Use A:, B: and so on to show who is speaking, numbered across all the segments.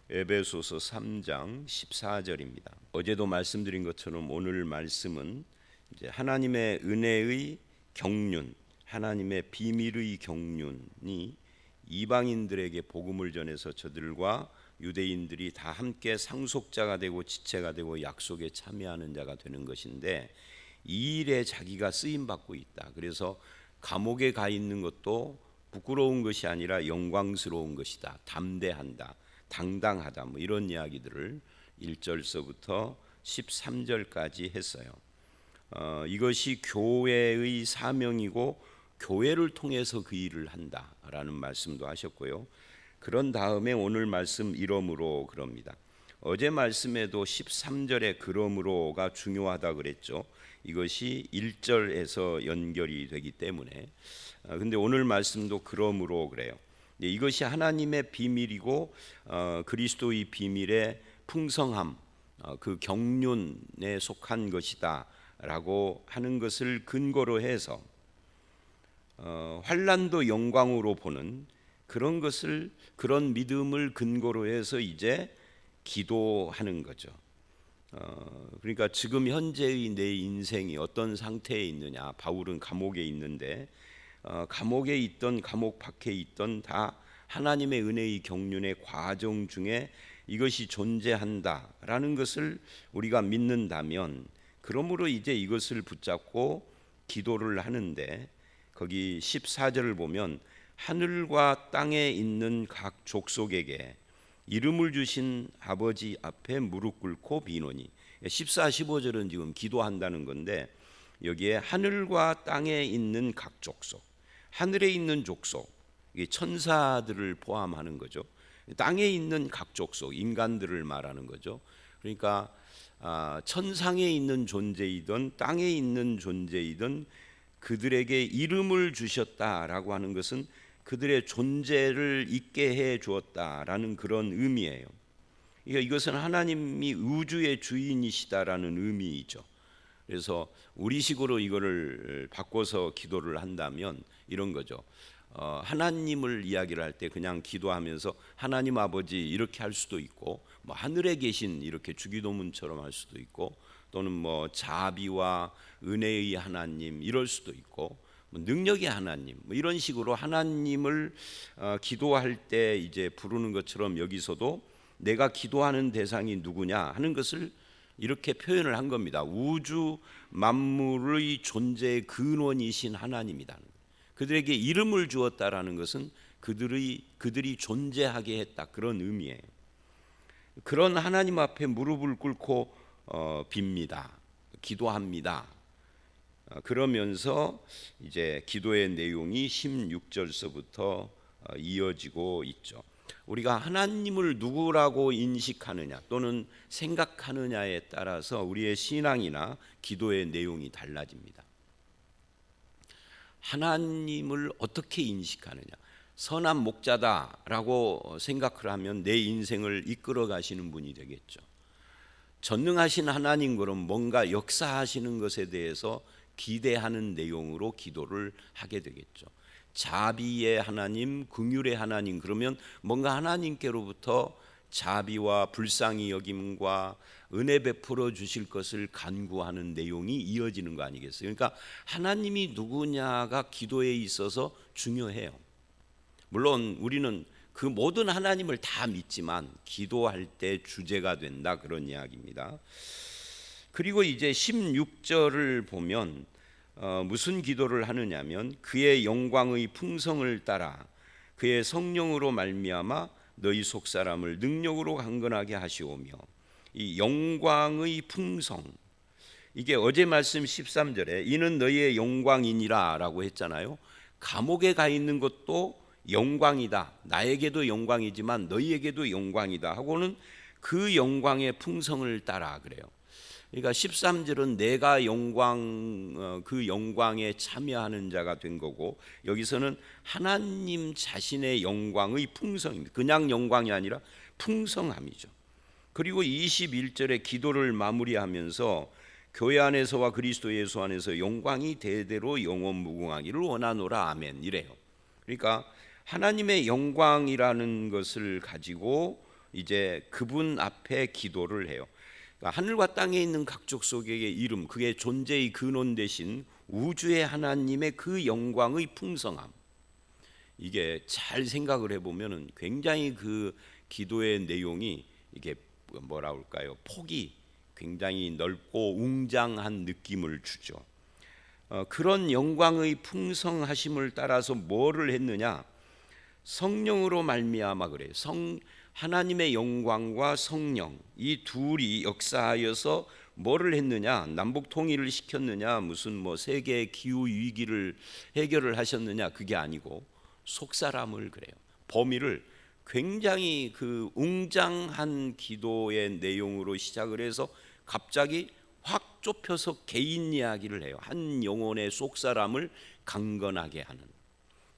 A: 에베소서 3장 14절입니다. 어제도 말씀드린 것처럼 오늘 말씀은 이제 하나님의 은혜의 경륜, 하나님의 비밀의 경륜이 이방인들에게 복음을 전해서 저들과 유대인들이 다 함께 상속자가 되고 지체가 되고 약속에 참여하는 자가 되는 것인데, 이 일에 자기가 쓰임 받고 있다. 그래서 감옥에 가 있는 것도 부끄러운 것이 아니라 영광스러운 것이다. 담대한다. 당당하다. 뭐 이런 이야기들을 1절서부터 13절까지 했어요. 이것이 교회의 사명이고 교회를 통해서 그 일을 한다라는 말씀도 하셨고요. 그런 다음에 오늘 말씀 이러므로 그럽니다. 어제 말씀에도 13절에 그러므로가 중요하다 그랬죠. 이것이 1절에서 연결이 되기 때문에. 근데 오늘 말씀도 그러므로 그래요. 이것이 하나님의 비밀이고 그리스도의 비밀의 풍성함, 그 경륜에 속한 것이다 라고 하는 것을 근거로 해서 환난도 영광으로 보는 그런 것을, 그런 믿음을 근거로 해서 이제 기도하는 거죠. 그러니까 지금 현재의 내 인생이 어떤 상태에 있느냐. 바울은 감옥에 있는데 감옥에 있던 감옥 밖에 있던 다 하나님의 은혜의 경륜의 과정 중에 이것이 존재한다라는 것을 우리가 믿는다면, 그러므로 이제 이것을 붙잡고 기도를 하는데, 거기 14절을 보면 하늘과 땅에 있는 각 족속에게 이름을 주신 아버지 앞에 무릎 꿇고 비노니, 14, 15절은 지금 기도한다는 건데, 여기에 하늘과 땅에 있는 각 족속, 하늘에 있는 족속, 이게 천사들을 포함하는 거죠. 땅에 있는 각 족속, 인간들을 말하는 거죠. 그러니까 천상에 있는 존재이든 땅에 있는 존재이든 그들에게 이름을 주셨다라고 하는 것은 그들의 존재를 있게 해 주었다라는 그런 의미예요. 이것은 하나님이 우주의 주인이시다라는 의미이죠. 그래서 우리식으로 이거를 바꿔서 기도를 한다면 이런 거죠. 하나님을 이야기를 할 때 그냥 기도하면서 하나님 아버지 이렇게 할 수도 있고, 뭐 하늘에 계신 이렇게 주기도문처럼 할 수도 있고, 또는 뭐 자비와 은혜의 하나님 이럴 수도 있고, 뭐 능력의 하나님 뭐 이런 식으로 하나님을 기도할 때 이제 부르는 것처럼 여기서도 내가 기도하는 대상이 누구냐 하는 것을 이렇게 표현을 한 겁니다. 우주 만물의 존재의 근원이신 하나님이다. 그들에게 이름을 주었다라는 것은 그들이 존재하게 했다, 그런 의미예요. 그런 하나님 앞에 무릎을 꿇고 빕니다. 기도합니다. 그러면서 이제 기도의 내용이 16절서부터 이어지고 있죠. 우리가 하나님을 누구라고 인식하느냐 또는 생각하느냐에 따라서 우리의 신앙이나 기도의 내용이 달라집니다. 하나님을 어떻게 인식하느냐. 선한 목자다라고 생각을 하면 내 인생을 이끌어 가시는 분이 되겠죠. 전능하신 하나님, 그럼 뭔가 역사하시는 것에 대해서 기대하는 내용으로 기도를 하게 되겠죠. 자비의 하나님, 긍휼의 하나님, 그러면 뭔가 하나님께로부터 자비와 불쌍히 여김과 은혜 베풀어 주실 것을 간구하는 내용이 이어지는 거 아니겠어요? 그러니까 하나님이 누구냐가 기도에 있어서 중요해요. 물론 우리는 그 모든 하나님을 다 믿지만 기도할 때 주제가 된다, 그런 이야기입니다. 그리고 이제 16절을 보면 무슨 기도를 하느냐면, 그의 영광의 풍성을 따라 그의 성령으로 말미암아 너희 속사람을 능력으로 강건하게 하시오며, 이 영광의 풍성, 이게 어제 말씀 13절에 이는 너희의 영광이니라 라고 했잖아요. 감옥에 가 있는 것도 영광이다, 나에게도 영광이지만 너희에게도 영광이다 하고는 그 영광의 풍성을 따라 그래요. 그러니까 13절은 내가 그 영광에 참여하는 자가 된 거고, 여기서는 하나님 자신의 영광의 풍성입니다. 그냥 영광이 아니라 풍성함이죠. 그리고 21절에 기도를 마무리하면서 교회 안에서와 그리스도 예수 안에서 영광이 대대로 영원 무궁하기를 원하노라 아멘 이래요. 그러니까 하나님의 영광이라는 것을 가지고 이제 그분 앞에 기도를 해요. 그러니까 하늘과 땅에 있는 각 족속에게 이름, 그게 존재의 근원 되신 우주의 하나님의 그 영광의 풍성함, 이게 잘 생각을 해보면 굉장히 그 기도의 내용이 이게 뭐라 할까요? 폭이 굉장히 넓고 웅장한 느낌을 주죠. 그런 영광의 풍성하심을 따라서 뭐를 했느냐? 성령으로 말미암아 그래요. 하나님의 영광과 성령 이 둘이 역사하여서 뭐를 했느냐? 남북 통일을 시켰느냐? 무슨 뭐 세계 기후 위기를 해결을 하셨느냐? 그게 아니고 속사람을 그래요. 범위를 굉장히 그 웅장한 기도의 내용으로 시작을 해서 갑자기 확 좁혀서 개인 이야기를 해요. 한 영혼의 속사람을 강건하게 하는.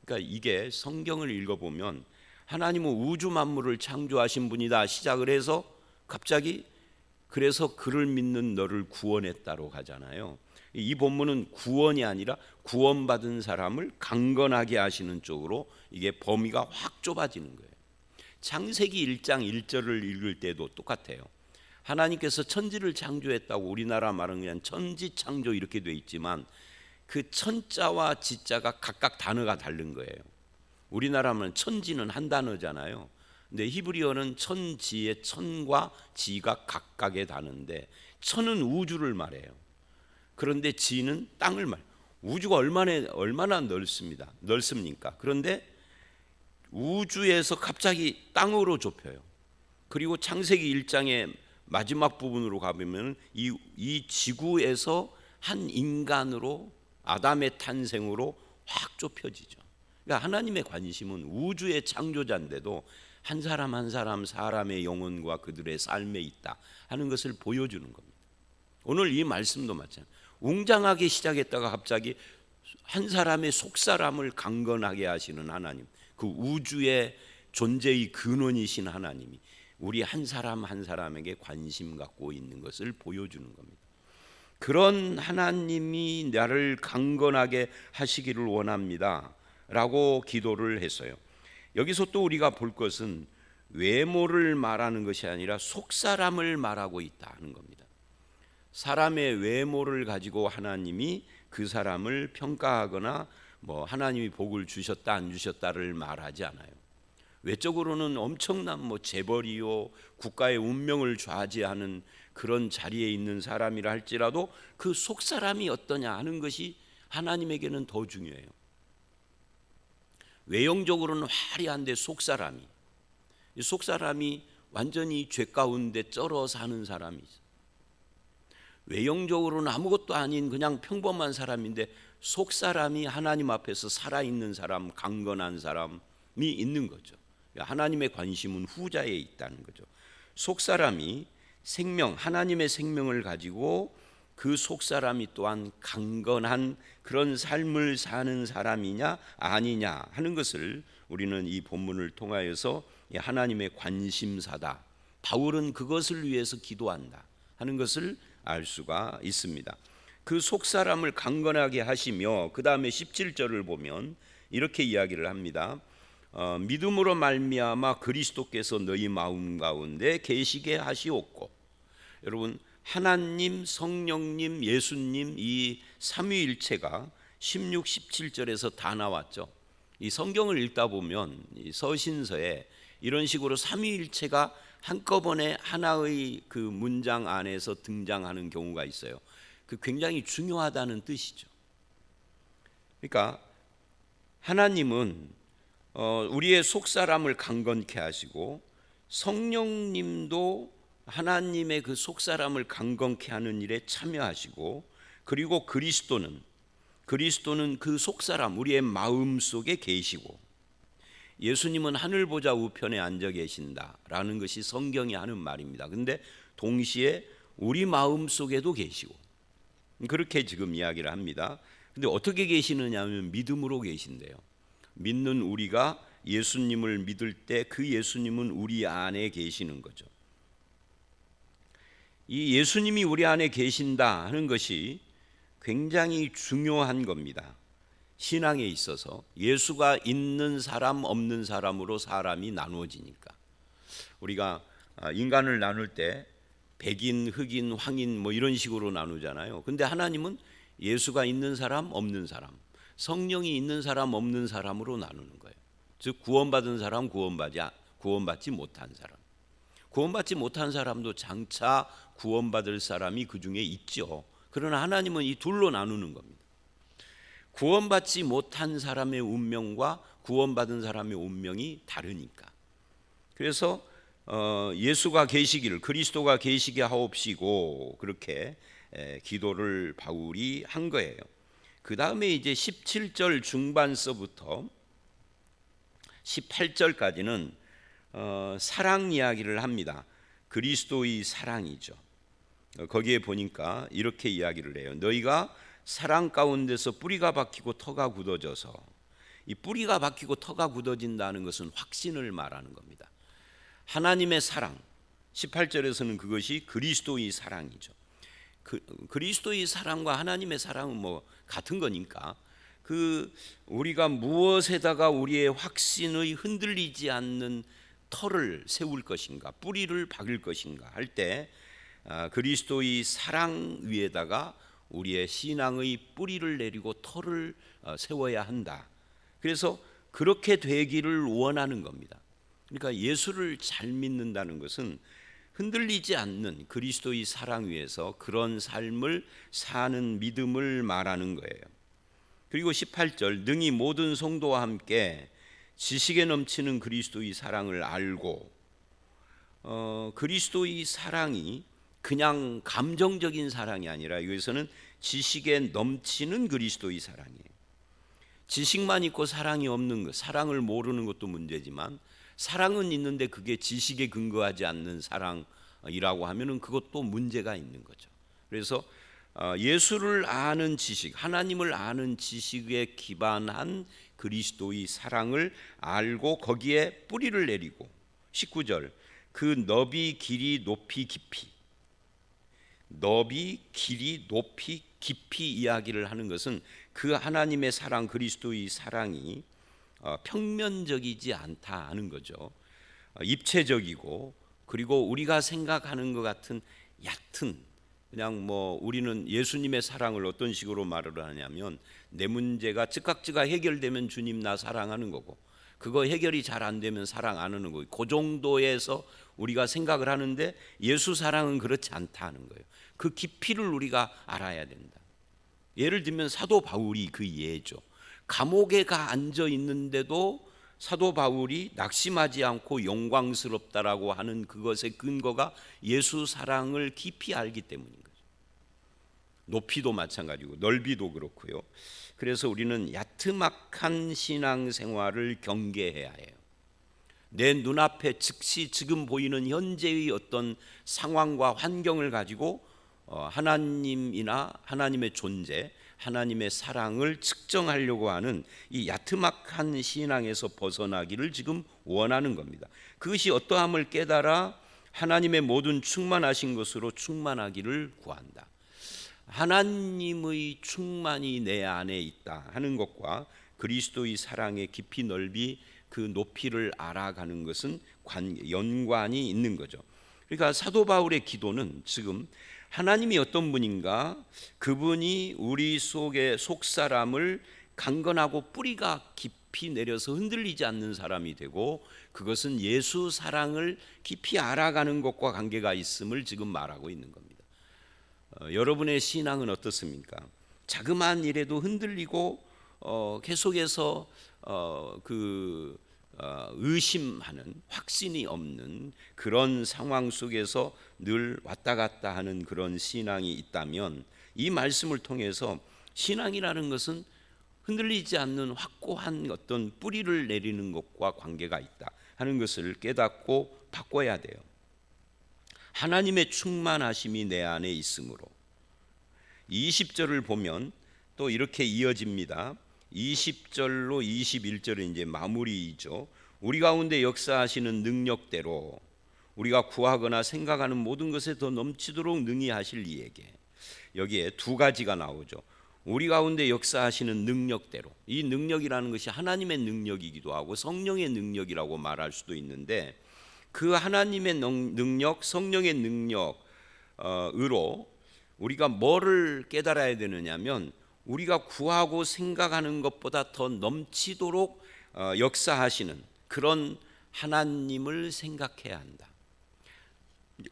A: 그러니까 이게 성경을 읽어보면 하나님은 우주 만물을 창조하신 분이다 시작을 해서 갑자기 그래서 그를 믿는 너를 구원했다로 가잖아요. 이 본문은 구원이 아니라 구원받은 사람을 강건하게 하시는 쪽으로 이게 범위가 확 좁아지는 거예요. 창세기 1장 1절을 읽을 때도 똑같아요. 하나님께서 천지를 창조했다고 우리나라 말은 그냥 천지 창조 이렇게 돼 있지만 그 천자와 지자가 각각 단어가 다른 거예요. 우리나라면 천지는 한 단어잖아요. 근데 히브리어는 천지의 천과 지가 각각의 단어인데 천은 우주를 말해요. 그런데 지는 땅을 말해요. 우주가 얼마나 넓습니까? 그런데 우주에서 갑자기 땅으로 좁혀요. 그리고 창세기 1장의 마지막 부분으로 가보면 이 지구에서 한 인간으로 아담의 탄생으로 확 좁혀지죠. 그러니까 하나님의 관심은 우주의 창조자인데도 한 사람 한 사람 사람의 영혼과 그들의 삶에 있다 하는 것을 보여주는 겁니다. 오늘 이 말씀도 마찬가지예요. 웅장하게 시작했다가 갑자기 한 사람의 속사람을 강건하게 하시는 하나님, 그 우주의 존재의 근원이신 하나님이 우리 한 사람 한 사람에게 관심 갖고 있는 것을 보여주는 겁니다. 그런 하나님이 나를 강건하게 하시기를 원합니다 라고 기도를 했어요. 여기서 또 우리가 볼 것은 외모를 말하는 것이 아니라 속사람을 말하고 있다는 겁니다. 사람의 외모를 가지고 하나님이 그 사람을 평가하거나 뭐 하나님이 복을 주셨다 안 주셨다를 말하지 않아요. 외적으로는 엄청난 뭐 재벌이요 국가의 운명을 좌지하는 그런 자리에 있는 사람이라 할지라도 그 속사람이 어떠냐 하는 것이 하나님에게는 더 중요해요. 외형적으로는 화려한데 속사람이 완전히 죄 가운데 쩔어 사는 사람이 있어요. 외형적으로는 아무것도 아닌 그냥 평범한 사람인데 속사람이 하나님 앞에서 살아있는 사람, 강건한 사람이 있는 거죠. 하나님의 관심은 후자에 있다는 거죠. 속사람이 생명, 하나님의 생명을 가지고 그 속사람이 또한 강건한 그런 삶을 사는 사람이냐 아니냐 하는 것을 우리는 이 본문을 통하여서 하나님의 관심사다, 바울은 그것을 위해서 기도한다 하는 것을 알 수가 있습니다. 그 속사람을 강건하게 하시며 그 다음에 17절을 보면 이렇게 이야기를 합니다. 믿음으로 말미암아 그리스도께서 너희 마음 가운데 계시게 하시옵고. 여러분, 하나님, 성령님, 예수님 이 삼위일체가 16, 17절에서 다 나왔죠. 이 성경을 읽다 보면 이 서신서에 이런 식으로 삼위일체가 한꺼번에 하나의 그 문장 안에서 등장하는 경우가 있어요. 그 굉장히 중요하다는 뜻이죠. 그러니까 하나님은 우리의 속사람을 강건케 하시고 성령님도 하나님의 그 속사람을 강건케 하는 일에 참여하시고, 그리고 그리스도는 그 속사람 우리의 마음 속에 계시고, 예수님은 하늘 보좌 우편에 앉아 계신다라는 것이 성경이 하는 말입니다. 근데 동시에 우리 마음 속에도 계시고, 그렇게 지금 이야기를 합니다. 근데 어떻게 계시느냐 하면 믿음으로 계신대요. 믿는 우리가 예수님을 믿을 때 그 예수님은 우리 안에 계시는 거죠. 이 예수님이 우리 안에 계신다 하는 것이 굉장히 중요한 겁니다. 신앙에 있어서 예수가 있는 사람 없는 사람으로 사람이 나누어지니까 우리가 인간을 나눌 때 백인, 흑인, 황인 뭐 이런 식으로 나누잖아요. 근데 하나님은 예수가 있는 사람, 없는 사람, 성령이 있는 사람, 없는 사람으로 나누는 거예요. 즉 구원받은 사람, 구원받지 못한 사람. 구원받지 못한 사람도 장차 구원받을 사람이 그 중에 있죠. 그러나 하나님은 이 둘로 나누는 겁니다. 구원받지 못한 사람의 운명과 구원받은 사람의 운명이 다르니까. 그래서 예수가 계시기를, 그리스도가 계시게 하옵시고 그렇게 기도를 바울이 한 거예요. 그 다음에 이제 17절 중반서부터 18절까지는 사랑 이야기를 합니다. 그리스도의 사랑이죠. 거기에 보니까 이렇게 이야기를 해요. 너희가 사랑 가운데서 뿌리가 박히고 터가 굳어져서, 이 뿌리가 박히고 터가 굳어진다는 것은 확신을 말하는 겁니다. 하나님의 사랑, 18절에서는 그것이 그리스도의 사랑이죠. 그리스도의 사랑과 하나님의 사랑은 뭐 같은 거니까 우리가 무엇에다가 우리의 확신의 흔들리지 않는 터를 세울 것인가, 뿌리를 박을 것인가 할 때 그리스도의 사랑 위에다가 우리의 신앙의 뿌리를 내리고 터를 세워야 한다. 그래서 그렇게 되기를 원하는 겁니다. 그러니까 예수를 잘 믿는다는 것은 흔들리지 않는 그리스도의 사랑 위에서 그런 삶을 사는 믿음을 말하는 거예요. 그리고 18절, 능히 모든 성도와 함께 지식에 넘치는 그리스도의 사랑을 알고, 그리스도의 사랑이 그냥 감정적인 사랑이 아니라 여기서는 지식에 넘치는 그리스도의 사랑이에요. 지식만 있고 사랑이 없는 것, 사랑을 모르는 것도 문제지만 사랑은 있는데 그게 지식에 근거하지 않는 사랑이라고 하면은 그것도 문제가 있는 거죠. 그래서 예수를 아는 지식, 하나님을 아는 지식에 기반한 그리스도의 사랑을 알고 거기에 뿌리를 내리고, 19절, 그 너비, 길이, 높이, 깊이, 너비, 길이, 높이, 깊이 이야기를 하는 것은 그 하나님의 사랑, 그리스도의 사랑이 평면적이지 않다 하는 거죠. 입체적이고, 그리고 우리가 생각하는 것 같은 얕은, 그냥 뭐 우리는 예수님의 사랑을 어떤 식으로 말을 하냐면 내 문제가 즉각즉각 해결되면 주님 나 사랑하는 거고, 그거 해결이 잘 안 되면 사랑 안 하는 거고, 그 정도에서 우리가 생각을 하는데 예수 사랑은 그렇지 않다는 거예요. 그 깊이를 우리가 알아야 된다. 예를 들면 사도 바울이 그 예죠. 감옥에 가 앉아 있는데도 사도 바울이 낙심하지 않고 영광스럽다라고 하는 그것의 근거가 예수 사랑을 깊이 알기 때문인 거죠. 높이도 마찬가지고 넓이도 그렇고요. 그래서 우리는 야트막한 신앙생활을 경계해야 해요. 내 눈앞에 즉시 지금 보이는 현재의 어떤 상황과 환경을 가지고 하나님이나 하나님의 존재, 하나님의 사랑을 측정하려고 하는 이 야트막한 신앙에서 벗어나기를 지금 원하는 겁니다. 그것이 어떠함을 깨달아 하나님의 모든 충만하신 것으로 충만하기를 구한다. 하나님의 충만이 내 안에 있다 하는 것과 그리스도의 사랑의 깊이 넓이 그 높이를 알아가는 것은 연관이 있는 거죠. 그러니까 사도 바울의 기도는 지금 하나님이 어떤 분인가, 그분이 우리 속의 속사람을 강건하고 뿌리가 깊이 내려서 흔들리지 않는 사람이 되고, 그것은 예수 사랑을 깊이 알아가는 것과 관계가 있음을 지금 말하고 있는 겁니다. 여러분의 신앙은 어떻습니까? 자그마한 일에도 흔들리고 계속해서 의심하는, 확신이 없는 그런 상황 속에서 늘 왔다 갔다 하는 그런 신앙이 있다면, 이 말씀을 통해서 신앙이라는 것은 흔들리지 않는 확고한 어떤 뿌리를 내리는 것과 관계가 있다 하는 것을 깨닫고 바꿔야 돼요. 하나님의 충만하심이 내 안에 있으므로. 20절을 보면 또 이렇게 이어집니다. 20절로 21절은 이제 마무리이죠. 우리 가운데 역사하시는 능력대로 우리가 구하거나 생각하는 모든 것에 더 넘치도록 능히 하실 이에게. 여기에 두 가지가 나오죠. 우리 가운데 역사하시는 능력대로. 이 능력이라는 것이 하나님의 능력이기도 하고 성령의 능력이라고 말할 수도 있는데, 그 하나님의 능력, 성령의 능력으로 우리가 뭐를 깨달아야 되느냐면 우리가 구하고 생각하는 것보다 더 넘치도록 역사하시는 그런 하나님을 생각해야 한다.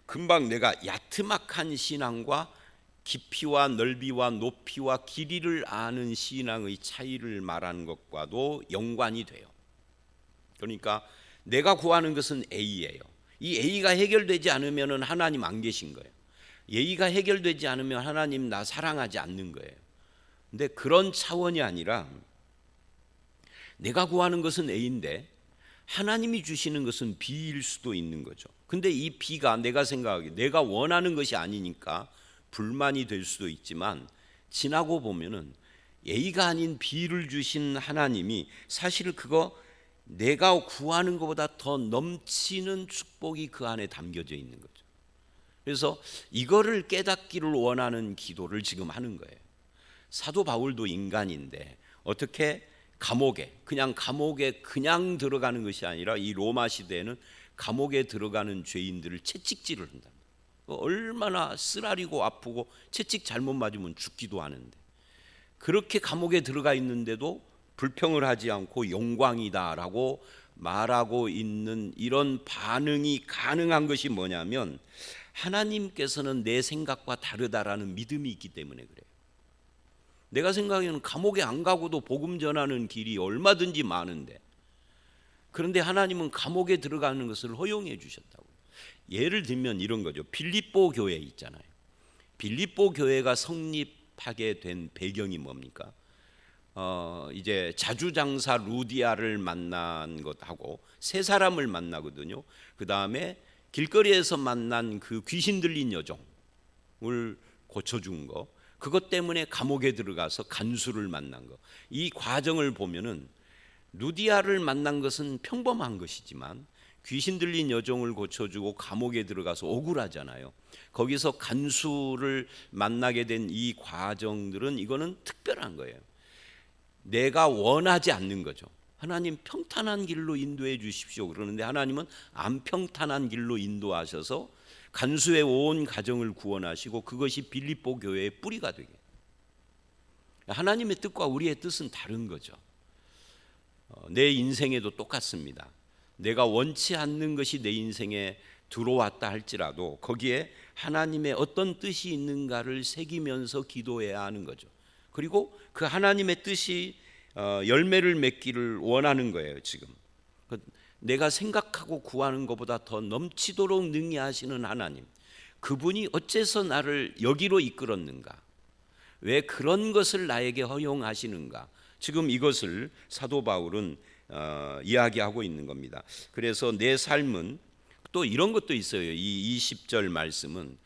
A: 금방 내가 야트막한 신앙과 깊이와 넓이와 높이와 길이를 아는 신앙의 차이를 말하는 것과도 연관이 돼요. 그러니까 내가 구하는 것은 A예요. 이 A가 해결되지 않으면 하나님 안 계신 거예요. A가 해결되지 않으면 하나님 나 사랑하지 않는 거예요. 근데 그런 차원이 아니라 내가 구하는 것은 A인데 하나님이 주시는 것은 B일 수도 있는 거죠. 근데 이 B가 내가 생각하기에 내가 원하는 것이 아니니까 불만이 될 수도 있지만 지나고 보면은 A가 아닌 B를 주신 하나님이 사실 그거 내가 구하는 것보다 더 넘치는 축복이 그 안에 담겨져 있는 거죠. 그래서 이거를 깨닫기를 원하는 기도를 지금 하는 거예요. 사도 바울도 인간인데 어떻게 감옥에 그냥 들어가는 것이 아니라 이 로마 시대에는 감옥에 들어가는 죄인들을 채찍질을 한다. 얼마나 쓰라리고 아프고 채찍 잘못 맞으면 죽기도 하는데 그렇게 감옥에 들어가 있는데도 불평을 하지 않고 영광이다라고 말하고 있는 이런 반응이 가능한 것이 뭐냐면 하나님께서는 내 생각과 다르다라는 믿음이 있기 때문에 그래요. 내가 생각에는 감옥에 안 가고도 복음 전하는 길이 얼마든지 많은데 그런데 하나님은 감옥에 들어가는 것을 허용해 주셨다고. 예를 들면 이런 거죠. 빌립보 교회 있잖아요. 빌립보 교회가 성립하게 된 배경이 뭡니까? 이제 자주장사 루디아를 만난 것하고 세 사람을 만나거든요. 그 다음에 길거리에서 만난 그 귀신 들린 여종을 고쳐준 거, 그것 때문에 감옥에 들어가서 간수를 만난 거. 이 과정을 보면은 루디아를 만난 것은 평범한 것이지만 귀신 들린 여종을 고쳐주고 감옥에 들어가서 억울하잖아요. 거기서 간수를 만나게 된 이 과정들은 이거는 특별한 거예요. 내가 원하지 않는 거죠. 하나님 평탄한 길로 인도해 주십시오 그러는데 하나님은 안 평탄한 길로 인도하셔서 간수의 온 가정을 구원하시고 그것이 빌립보 교회의 뿌리가 되게. 하나님의 뜻과 우리의 뜻은 다른 거죠. 내 인생에도 똑같습니다. 내가 원치 않는 것이 내 인생에 들어왔다 할지라도 거기에 하나님의 어떤 뜻이 있는가를 새기면서 기도해야 하는 거죠. 그리고 그 하나님의 뜻이 열매를 맺기를 원하는 거예요. 지금 내가 생각하고 구하는 것보다 더 넘치도록 능히 하시는 하나님, 그분이 어째서 나를 여기로 이끌었는가, 왜 그런 것을 나에게 허용하시는가, 지금 이것을 사도 바울은 이야기하고 있는 겁니다. 그래서 내 삶은 또 이런 것도 있어요. 이 20절 말씀은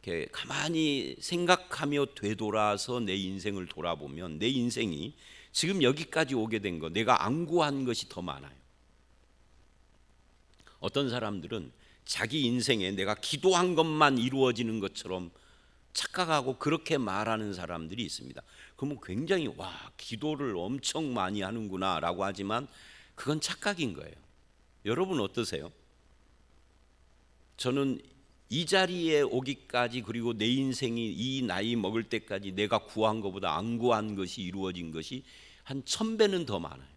A: 이렇게 가만히 생각하며 되돌아서 내 인생을 돌아보면 내 인생이 지금 여기까지 오게 된 거, 내가 안 구한 것이 더 많아요. 어떤 사람들은 자기 인생에 내가 기도한 것만 이루어지는 것처럼 착각하고 그렇게 말하는 사람들이 있습니다. 그러면 굉장히 와, 기도를 엄청 많이 하는구나 라고 하지만 그건 착각인 거예요. 여러분 어떠세요? 저는 이 자리에 오기까지, 그리고 내 인생이 이 나이 먹을 때까지 내가 구한 것보다 안 구한 것이 이루어진 것이 한 1000배는 더 많아요.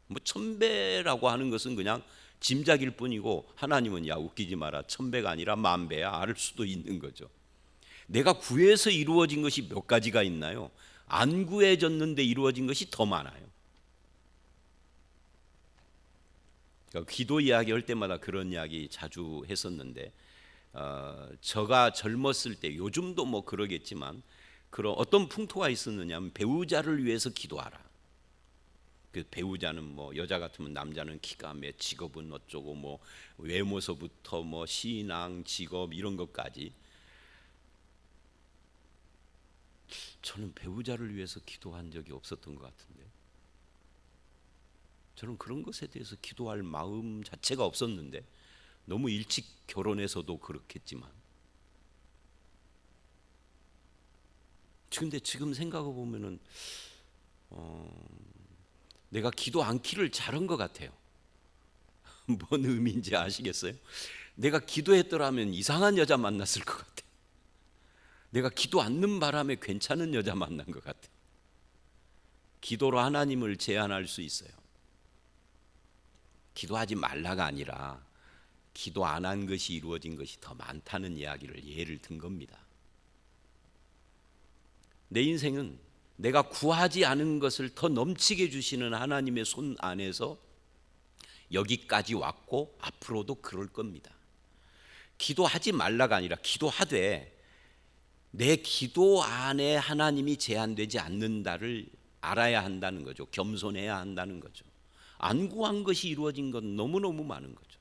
A: 뭐 1000배라고 하는 것은 그냥 짐작일 뿐이고 하나님은 야 웃기지 마라, 1000배가 아니라 10,000배야 알 수도 있는 거죠. 내가 구해서 이루어진 것이 몇 가지가 있나요? 안 구해졌는데 이루어진 것이 더 많아요. 그러니까 기도 이야기 할 때마다 그런 이야기 자주 했었는데 저가 젊었을 때, 요즘도 뭐 그러겠지만 그런 어떤 풍토가 있었느냐 하면 배우자를 위해서 기도하라. 그 배우자는 뭐 여자 같으면 남자는 키가 몇, 직업은 어쩌고, 뭐 외모서부터 뭐 신앙, 직업 이런 것까지. 저는 배우자를 위해서 기도한 적이 없었던 것 같은데, 저는 그런 것에 대해서 기도할 마음 자체가 없었는데, 너무 일찍 결혼해서도 그렇겠지만, 근데 지금 생각해 보면은 내가 기도 않기를 잘한 것 같아요. 뭔 의미인지 아시겠어요? 내가 기도했더라면 이상한 여자 만났을 것 같아. 내가 기도 않는 바람에 괜찮은 여자 만난 것 같아. 기도로 하나님을 제한할 수 있어요. 기도하지 말라가 아니라 기도 안 한 것이 이루어진 것이 더 많다는 이야기를 예를 든 겁니다. 내 인생은 내가 구하지 않은 것을 더 넘치게 주시는 하나님의 손 안에서 여기까지 왔고 앞으로도 그럴 겁니다. 기도하지 말라가 아니라 기도하되 내 기도 안에 하나님이 제한되지 않는다를 알아야 한다는 거죠. 겸손해야 한다는 거죠. 안 구한 것이 이루어진 건 너무너무 많은 거죠.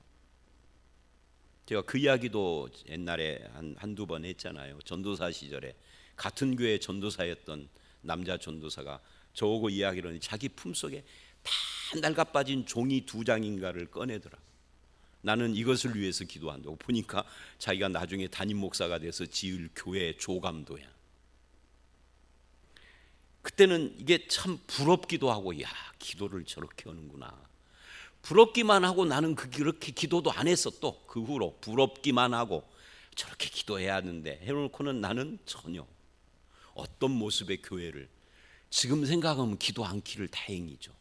A: 제가 그 이야기도 옛날에 한두 번 했잖아요. 전도사 시절에 같은 교회 전도사였던 남자 전도사가 저하고 이야기를 하니 자기 품속에 다 낡아빠진 종이 2장인가를 꺼내더라. 나는 이것을 위해서 기도한다고. 보니까 자기가 나중에 담임 목사가 돼서 지을 교회 조감도야. 그때는 이게 참 부럽기도 하고, 야, 기도를 저렇게 하는구나. 부럽기만 하고 나는 그렇게 기도도 안 했어. 또 그 후로 부럽기만 하고 저렇게 기도해야 하는데 해놓고는 나는 전혀 어떤 모습의 교회를, 지금 생각하면 기도 않기를 다행이죠.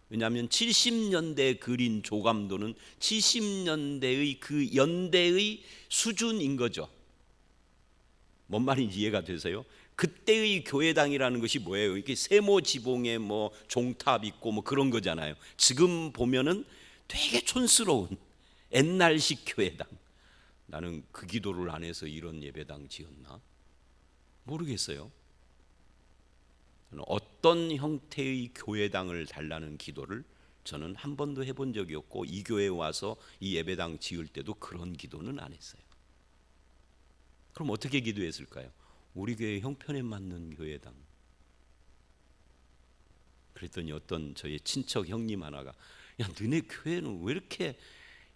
A: 왜냐하면 70년대에 그린 조감도는 70년대의 그 연대의 수준인 거죠. 뭔 말인지 이해가 되세요? 그때의 교회당이라는 것이 뭐예요? 이게 세모 지붕에 뭐 종탑 있고 뭐 그런 거잖아요. 지금 보면은 되게 촌스러운 옛날식 교회당. 나는 그 기도를 안 해서 이런 예배당 지었나? 모르겠어요. 어떤 형태의 교회당을 달라는 기도를 저는 한 번도 해본 적이 없고, 이 교회에 와서 이 예배당 지을 때도 그런 기도는 안 했어요. 그럼 어떻게 기도했을까요? 우리 교회 형편에 맞는 교회당. 그랬더니 어떤 저의 친척 형님 하나가, 야, 너네 교회는 왜 이렇게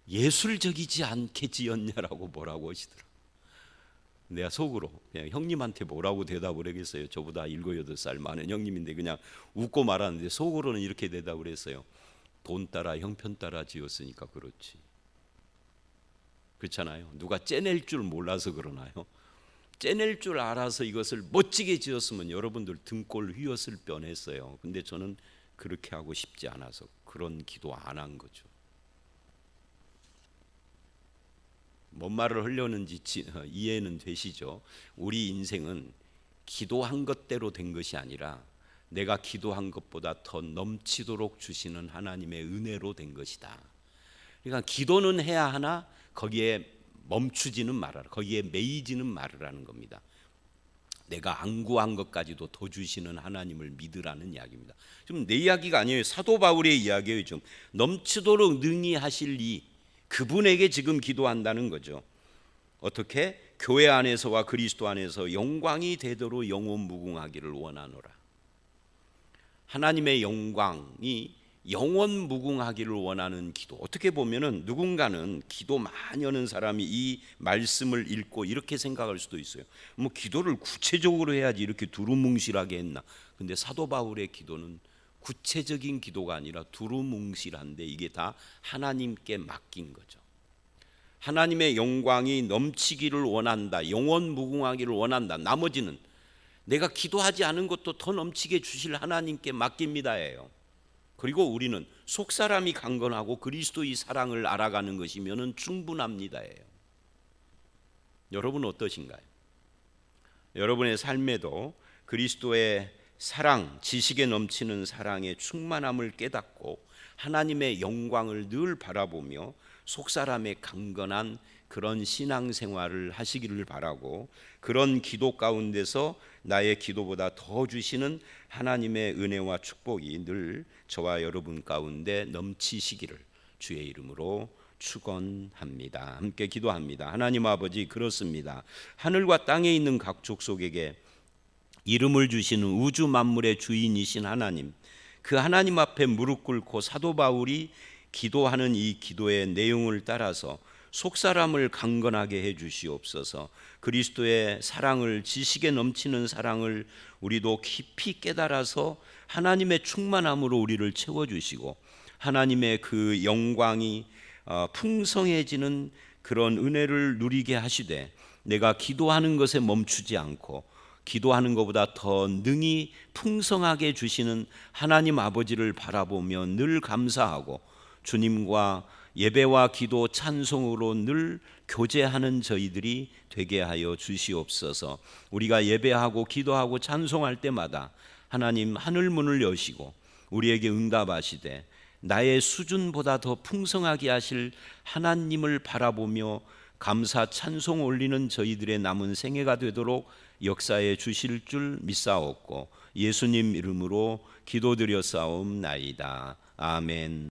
A: 예술적이지 않게 지었냐라고 뭐라고 하시더라. 내가 속으로 그냥 형님한테 뭐라고 대답을 하겠어요. 저보다 7, 8살 많은 형님인데 그냥 웃고 말하는데 속으로는 이렇게 대답을 했어요. 돈 따라 형편 따라 지었으니까 그렇지. 그렇잖아요. 누가 째낼 줄 몰라서 그러나요? 째낼 줄 알아서 이것을 멋지게 지었으면 여러분들 등골 휘었을 뻔했어요. 근데 저는 그렇게 하고 싶지 않아서 그런 기도 안 한 거죠. 뭔 말을 하려는지 이해는 되시죠? 우리 인생은 기도한 것대로 된 것이 아니라 내가 기도한 것보다 더 넘치도록 주시는 하나님의 은혜로 된 것이다. 그러니까 기도는 해야 하나 거기에 멈추지는 말아라. 거기에 매이지는 말으라는 겁니다. 내가 안 구한 것까지도 더 주시는 하나님을 믿으라는 이야기입니다. 지금 내 이야기가 아니에요. 사도 바울의 이야기예요. 좀 넘치도록 능히 하실 이 그분에게 지금 기도한다는 거죠. 어떻게? 교회 안에서와 그리스도 안에서 영광이 되도록 영원 무궁하기를 원하노라. 하나님의 영광이 영원 무궁하기를 원하는 기도. 어떻게 보면은 누군가는 기도 많이 하는 사람이 이 말씀을 읽고 이렇게 생각할 수도 있어요. 뭐 기도를 구체적으로 해야지 이렇게 두루뭉실하게 했나. 근데 사도 바울의 기도는 구체적인 기도가 아니라 두루뭉실한데 이게 다 하나님께 맡긴 거죠. 하나님의 영광이 넘치기를 원한다. 영원 무궁하기를 원한다. 나머지는 내가 기도하지 않은 것도 더 넘치게 주실 하나님께 맡깁니다예요. 그리고 우리는 속사람이 강건하고 그리스도의 사랑을 알아가는 것이면 충분합니다예요. 여러분 어떠신가요? 여러분의 삶에도 그리스도의 사랑, 지식에 넘치는 사랑의 충만함을 깨닫고 하나님의 영광을 늘 바라보며 속사람의 강건한 그런 신앙생활을 하시기를 바라고, 그런 기도 가운데서 나의 기도보다 더 주시는 하나님의 은혜와 축복이 늘 저와 여러분 가운데 넘치시기를 주의 이름으로 축원합니다. 함께 기도합니다. 하나님 아버지, 그렇습니다. 하늘과 땅에 있는 각 족속에게 이름을 주시는 우주 만물의 주인이신 하나님, 그 하나님 앞에 무릎 꿇고 사도 바울이 기도하는 이 기도의 내용을 따라서 속사람을 강건하게 해 주시옵소서. 그리스도의 사랑을, 지식에 넘치는 사랑을 우리도 깊이 깨달아서 하나님의 충만함으로 우리를 채워주시고 하나님의 그 영광이 풍성해지는 그런 은혜를 누리게 하시되 내가 기도하는 것에 멈추지 않고 기도하는 것보다 더 능히 풍성하게 주시는 하나님 아버지를 바라보며 늘 감사하고 주님과 예배와 기도 찬송으로 늘 교제하는 저희들이 되게 하여 주시옵소서. 우리가 예배하고 기도하고 찬송할 때마다 하나님 하늘 문을 여시고 우리에게 응답하시되 나의 수준보다 더 풍성하게 하실 하나님을 바라보며 감사 찬송 올리는 저희들의 남은 생애가 되도록 역사해 주실 줄 믿사옵고 예수님 이름으로 기도드렸사옵나이다. 아멘.